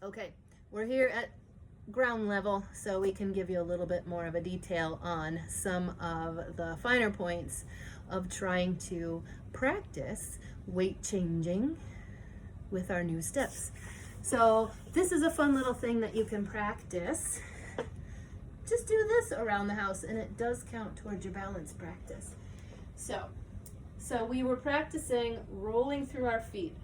Okay, we're here at ground level, so we can give you a little bit more of a detail on some of the finer points of trying to practice weight changing with our new steps. So this is a fun little thing that you can practice. Just do this around the house and it does count towards your balance practice. So we were practicing rolling through our feet.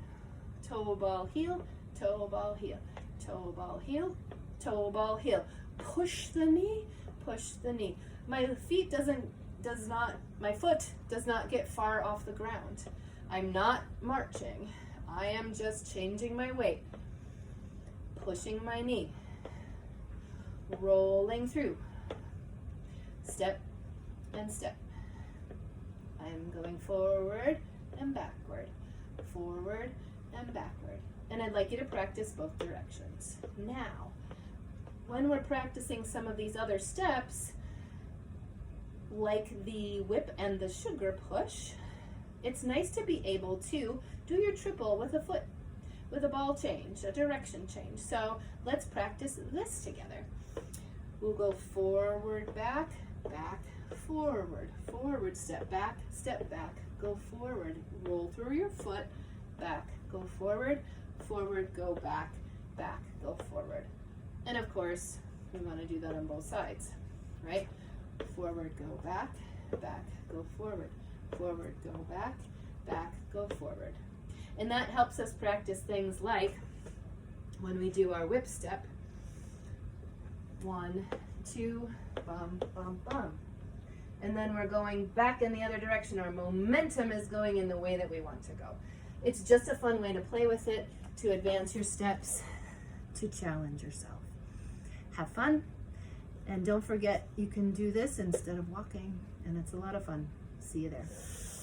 Toe ball heel, toe ball heel, toe ball heel, toe ball heel. Push the knee, push the knee. My foot does not get far off the ground. I'm not marching. I am just changing my weight. Pushing my knee. Rolling through. Step and step. I'm going forward and backward. Forward and backward. And I'd like you to practice both directions. Now, when we're practicing some of these other steps, like the whip and the sugar push, it's nice to be able to do your triple with a foot, with a ball change, a direction change. So let's practice this together. We'll go forward, back, back, forward, forward, step back, go forward, roll through your foot, back, go forward, forward, go back, back, go forward. And of course, we want to do that on both sides, right? Forward, go back, back, go forward, forward, go back, back, go forward. And that helps us practice things like when we do our whip step, 1, 2, bum, bum, bum. And then we're going back in the other direction. Our momentum is going in the way that we want to go. It's just a fun way to play with it, to advance your steps, to challenge yourself. Have fun, and don't forget you can do this instead of walking, and it's a lot of fun. See you there.